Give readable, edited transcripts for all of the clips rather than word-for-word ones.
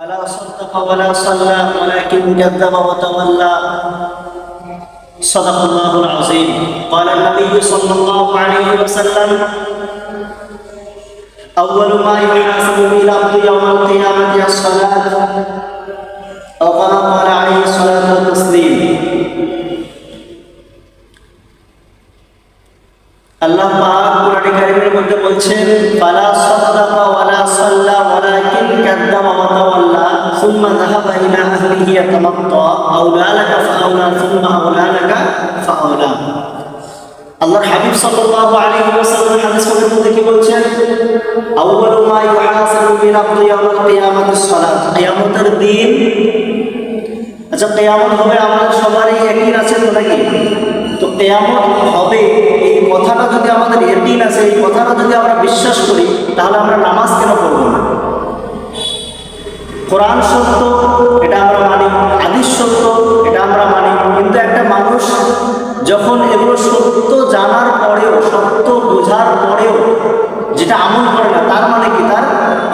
فلا صدق ولا صلى ولكن كذب وتولى صدق الله العظيم. قال النبي صلى الله عليه وسلم: أول ما يحاسب به العبد يوم القيامة الصلاة، أو كما قال عليه الصلاة والتسليم. আল্লাহ পাক কোরআনে কারীমের মধ্যে বলছেন, ফালা সাদাকা ওয়ালা সাল্লা ওয়ালাকিন কাযযাবা ওয়া তাওয়াল্লা সুম্মা যাহাবা ইলা আহলিহি ইয়াতামাত্তা আওলা লাকা ফাআওলা সুম্মা আওলা লাকা ফাআওলা। আল্লাহর হাবিব সাল্লাল্লাহু আলাইহি ওয়াসাল্লাম হাদিসের মধ্যে কি বলছেন? আউয়ালু মা ইউহাসাবু বিল আবদি ইয়াওমাল কিয়ামাতিস সালাত। কিয়ামতের দিন, আচ্ছা কিয়ামত হবে আমাদের সবারই একই আছে তো নাকি? তো কিয়ামত হবে এই কথাটা যদি আমাদের ইয়াকিন আছে, এই কথাটা যদি আমরা বিশ্বাস করি, তাহলে আমরা নামাজ কেন পড়ব না? কোরআন সত্য, এটা আমরা মানি, হাদিস সত্য, এটা আমরা মানি। কিন্তু একটা মানুষ যখন এগুলো সত্য জানার পরেও, সত্য বোঝার পরেও যেটা আমল করে না, তার মানে কি? তার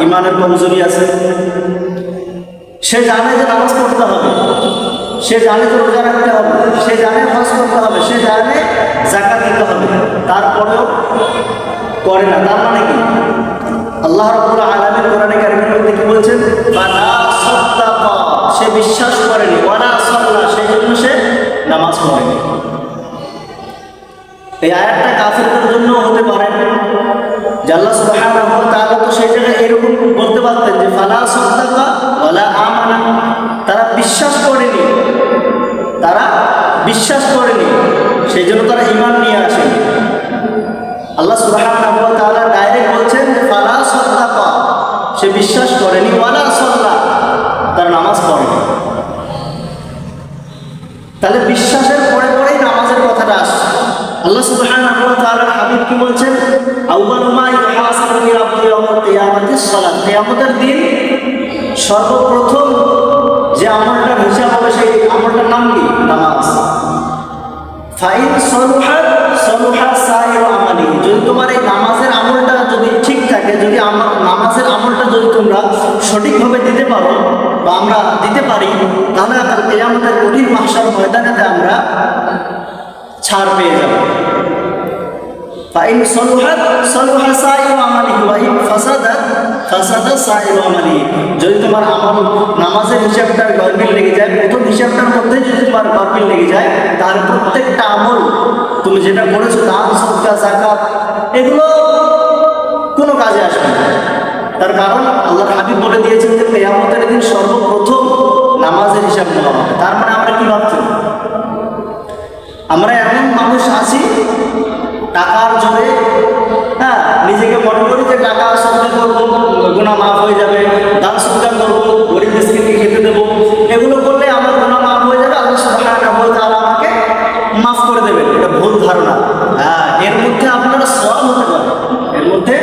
ইমানের কমজোরি আছে। সে জানে যে নামাজ পড়তে হবে, সে জানে যে রোজা রাখতে হবে, সে জানে হজ করতে হবে, সে জানে যাকাত দিতে হবে, তারপরেও করে না। তার মানে কি? আল্লাহ রাব্বুল আলামিন কোরআনে কারীমের মধ্যে কি বলছেন? ফালা সাদাকা, সে বিশ্বাস করেনি, ওয়ালা সাল্লা, সেই জন্য সে নামাজ পড়েনি। এই আয়াতটা কাফিরদের জন্য হতে পারে যে আল্লাহ সুবহানাহু ওয়া তাআলা তো সেই জায়গায় এরকম বলতে পারতেন যে ফালা সাদাকা ওয়ালা আমানা, তারা বিশ্বাস করেনি, তারা বিশ্বাস করেনি, সেই জন্য তারা ঈমান নিয়ে আসেনি। আল্লাহ সুবহানাহু ওয়া তাআলা ডাইরেক্ট বলছেন যে ফালা সাদাকা, সে বিশ্বাস করেনি, ওয়ালা সাল্লা, তার নামাজ পড়েনি। তাহলে বিশ্বাসের পরে পরেই নামাজের কথাটা আসছে। আল্লাহ সুবহানাহু ওয়া তাআলা হাবিব কি বলছেন? আউয়ালু মা ইউহাসাবু বিল আবদি ইয়াওমাল কিয়ামাতিস সালাত। কিয়ামতের দিন সর্বপ্রথম যে আমলটার হিসাব হবে, সেই আমলটার নাম কি? নামাজ। ফাইন সলুহাত সলুহা সাইরু আমালি, যদি তোমার এই নামাজের আমলটা যদি ঠিক থাকে, যদি নামাজের আমলটা যদি তোমরা সঠিকভাবে দিতে পারো বা আমরা দিতে পারি, তাহলে কিয়ামতের কঠিন মাহশার ময়দানেতে আমরা ছাড় পেয়ে যাব। ফাইন সলুহাত সলুহা সাইরু আমালি ওয়া ইন ফাসাদাত ফাসাদা সাইরু আমালি, যদি তোমার আমল নামাজের হিসাবটা গড়বিল লেগে যায়, প্রথম হিসাবটার মধ্যে যদি তোমার গড়বিল লেগে যায়, তাহলে প্রত্যেকটা আমল তুমি যেটা করেছো, দান সদকা যাকাত, এগুলো কোনো কাজে আসবে না। তার কারণ আল্লাহর হাবিব বলে দিয়েছেন যে কিয়ামতের দিন সর্বপ্রথম নামাজের হিসাব নেওয়া হবে। তার মানে আমরা কি ভাবছি? আমরা এমন মানুষ আছি টাকার জোরে, হ্যাঁ, নিজেকে মনে করি যে টাকা সদকা করবো, গুনাহ মাফ হয়ে যাবে, দান সদকা করবো, গরিব মিসকিনকে খেতে দেবো, এগুলো করলে আমার গুনাহ মাফ হয়ে যাবে, আল্লাহ সুবহানাহু ওয়া তাআলা আমাকে মাফ করে দেবেন। এটা ভুল ধারণা। হ্যাঁ, এর মধ্যে আপনারা সওয়াব হতে পারে, এর মধ্যে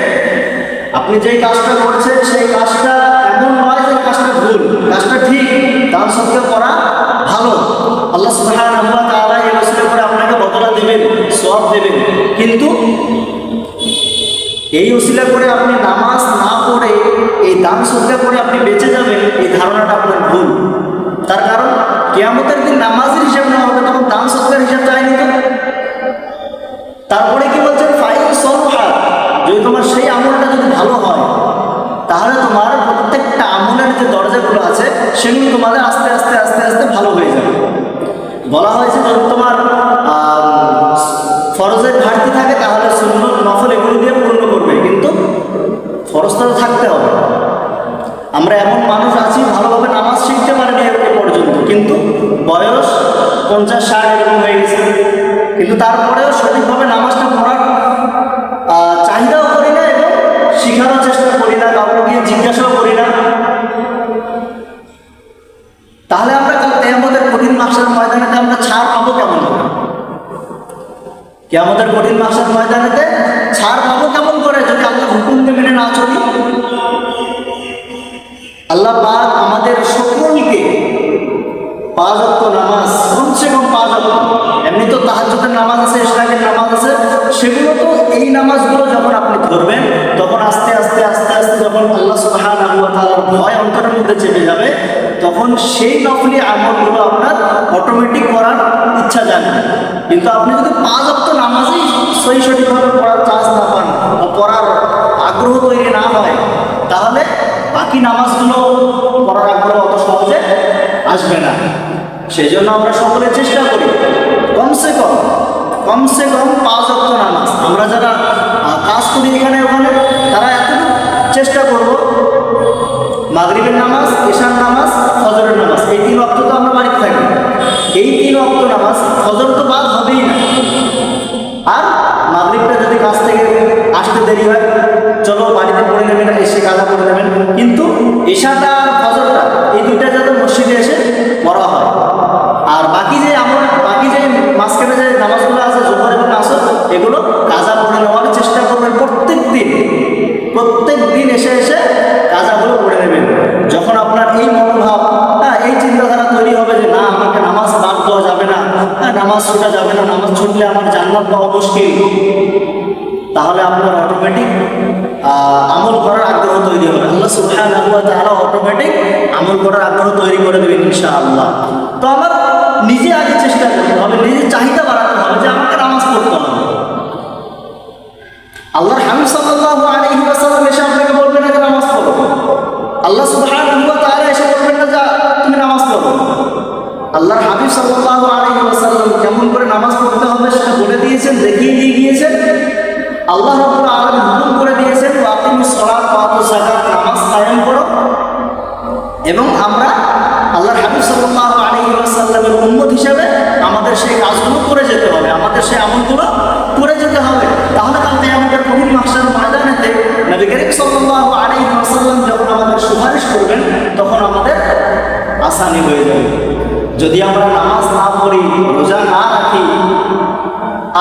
আপনি যেই কাজটা করছেন সেই কাজটা এমন নয় যে কাজটা ভুল, কাজটা ঠিক, দান সদকা করা ভালো, আল্লাহ সুবহানাহু ওয়া তাআলা এই ওসিলা করে আপনাকে বদলা দেবেন, সওয়াব দেবেন। কিন্তু এই ওসিলা করে আপনি নামাজ না পড়ে এই দান সদকা করে আপনি বেঁচে যাবেন, এই ধারণাটা আপনার ভুল। তার কারণ কিয়ামতের দিন নামাজের হিসাব নেওয়া হবে, তখন দান সদকার হিসাব চাইনি তো। তারপরে কি বলছেন? ফাইন সলুহাত, যদি তোমার সেই আমলটা যদি ভালো হয়, তাহলে তোমার প্রত্যেকটা আমলের যে দরজাগুলো আছে সেগুলো তোমাদের আস্তে আস্তে আস্তে আস্তে ভালো হয়ে যাবে। বলা হয়েছে যদি তোমার ফরজের ঘাটতি থাকে, তাহলে সুন্নত নফল এগুলো দিয়ে পূর্ণ করবে, কিন্তু ফরজটা থাকতে হবে। আমরা এমন মানুষ আছি ভালোভাবে নামাজ শিখতে পারিনি এ পর্যন্ত, কিন্তু বয়স 50-60 এরকম হয়ে গেছে, কিন্তু তারপরেও সঠিকভাবে নামাজটা পড়ার চাহিদাও করি না এবং শিখানোর চেষ্টা করি না, কাউকে গিয়ে জিজ্ঞাসাও করি না। তাহলে আমরা কিয়ামতের কঠিন মাহশার ময়দানেতে আমরা ছাড় পাবো কেমন করে? কিয়ামতের কঠিন মাহশার ময়দানেতে ছাড় পাবো কেমন করে যদি আল্লাহর হুকুমকে মেনে না চলি? আল্লাহ পাক আমাদের সকলকে 5 ওয়াক্ত নামাজ, কমসে কম 5 ওয়াক্ত, এমনি তো তাহাজ্জুদের নামাজ আছে, ইশরাকের নামাজ আছে, সেগুলো তো এই নামাজগুলো যখন আপনি ধরবেন, তখন আস্তে আস্তে আস্তে আস্তে যখন আল্লাহ সুবহানাহু ওয়া তাআলা আল্লাহর ভয় অন্তরের মধ্যে চেপে যাবে, তখন সেই নফলি আমলগুলো আপনার অটোমেটিক করার ইচ্ছা জাগবে। কিন্তু আপনি যদি 5 ওয়াক্ত নামাজই সঠিকভাবে পড়ার চান্স না পান বা পড়ার আগ্রহ তৈরি না হয়, তাহলে বাকি নামাজগুলো পড়ার আগ্রহ অত সহজে আসবে না। সেই জন্য আমরা সকলে চেষ্টা করি কমসে কম 5 ওয়াক্ত নামাজ। আমরা যারা কাজ করি এখানে ওখানে, তারা এতটুকু চেষ্টা করব মাগরিবের নামাজ, ঈশার নামাজ, ফজরের নামাজ, এই 3 ওয়াক্ত তো আমরা বাড়িতে থাকি। এই 3 ওয়াক্ত নামাজ, ফজর তো বাদ হবেই না। আর মাগরিবটা যদি কাজ থেকে আসতে দেরি হয়, চলো বাড়িতে পড়ে নেবেন, এসে কাজা করে নেবেন। কিন্তু ঈশাটা আর ফজরটা, এই দুইটা যাতে মসজিদে এসে পড়া হয়। আর বাকি যে মাঝখানে যে নামাজগুলো আছে, জোহর এবং আসর, এগুলো কাজা পড়ে নেওয়ার চেষ্টা করবেন প্রত্যেক দিন এসে কাজাগুলো পড়ে নেবেন। যখন আপনার এই মনোভাব, এই চিন্তাধারা তৈরি হবে যে না, আমাকে নামাজ বাদ দেওয়া যাবে না, নামাজ ছুটা যাবে না, নামাজ ছুটলে আমার জান্নাত পাওয়া মুশকিল, তাহলে আপনার অটোমেটিক আমল করার আগ্রহ তৈরি হবে। আল্লাহ সুবহানাহু ওয়া তাআলা অটোমেটিক আমল করার আগ্রহ তৈরি করে দেবেন ইনশাআল্লাহ। তো আমার নিজে আগে চেষ্টা করতে হবে, নিজের চাহিদা বাড়াতে হবে যে আমাকে নামাজ পড়তে হবে। আল্লাহর হাবিব সাল্লাল্লাহু আলাইহি ওয়াসাল্লাম এসে আপনাকে বলবেন না যে নামাজ পড়ো। আল্লাহ সুবহানাহু ওয়া তাআলা এসে বলবেন না যে তুমি নামাজ পড়ো। আল্লাহর হাবিব সাল্লাল্লাহু আলাইহি ওয়াসাল্লাম কেমন করে নামাজ পড়তে হবে সেটা বলে দিয়েছেন, দেখিয়ে দিয়ে গিয়েছেন। আল্লাহ রাব্বুল আলামিন হুকুম করে দিয়েছেন, ওয়াকিমুস সালাত ওয়া আতুজ যাকাত, নামাজ কায়েম করো। এবং আমরা আল্লাহর হাবিব সাল্লাল্লাহু আলাইহি ওয়াসাল্লামের উম্মত হিসেবে আমাদের সেই কাজগুলো করে যেতে হবে, আমাদের সেই আমলগুলো করে যেতে হবে। তাহলে কাল কিয়ামতের কঠিন মাহশারের ময়দানেতে নবী করিম সাল্লাল্লাহু আলাইহি ওয়াসাল্লাম যখন আমাদের সুপারিশ করবেন, তখন আমাদের আসানি হয়ে যাবে। যদি আমরা নামাজ না পড়ি, রোজা না রাখি,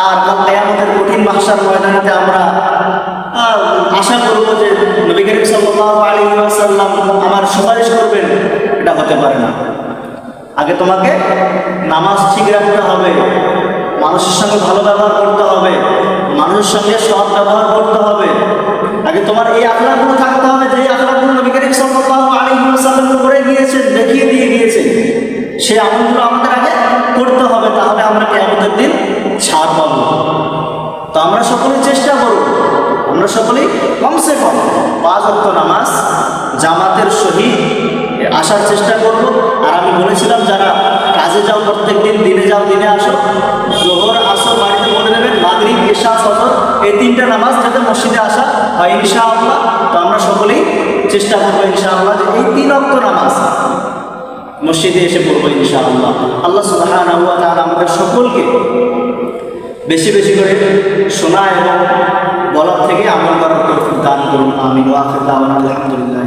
আর কাল কিয়ামতের কঠিন মাহশার ময়দানেতে আমরা আশা করবো যে নবী করিম সাল্লাল্লাহু আলাইহি ওয়াসাল্লাম আমার সুপারিশ করবেন, এটা হতে পারে না। আগে তোমাকে নামাজ ঠিক রাখতে হবে, মানুষের সঙ্গে ভালো ব্যবহার করতে হবে, মানুষের সঙ্গে সৎ ব্যবহার করতে হবে। আগে তোমার এই আখলাকগুলো থাকতে হবে, যে আখলাকগুলো নবী করিম সাল্লাল্লাহু আলাইহি ওয়াসাল্লাম করে গিয়েছেন, দেখিয়ে দিয়ে গিয়েছেন, সেই আমলগুলো আমাদের আগে করতে হবে। তাহলে আমরা কিয়ামতের দিন ছাড় পাবো। তো আমরা সকলেই চেষ্টা করব, আমরা সকলেই কমসে কম 5 ওয়াক্ত নামাজ জামাতের সহিত আসার চেষ্টা করব। আর আমি বলেছিলাম যারা কাজে যাও প্রত্যেক দিন, দিনে যাও দিনে আসো, জোহর আসর বাড়িতে পড়ে নেবেন, মাগরিব ঈশা ফজর এই 3টা নামাজ যাতে মসজিদে আসা হয় ইনশাআল্লাহ। তো আমরা সকলেই চেষ্টা করবো ইনশাআল্লাহ যে এই 3 ওয়াক্ত নামাজ মসজিদে এসে পড়বো ইনশাআল্লাহ। আল্লাহ সুবহানাহু ওয়া তাআলা আমাদের সকলকে বেশি বেশি করে শোনা এবং বলার থেকে আমল করার তৌফিক দান করুন। আমিন। ওয়া আখিরু দাওয়ানা আলহামদুলিল্লাহ।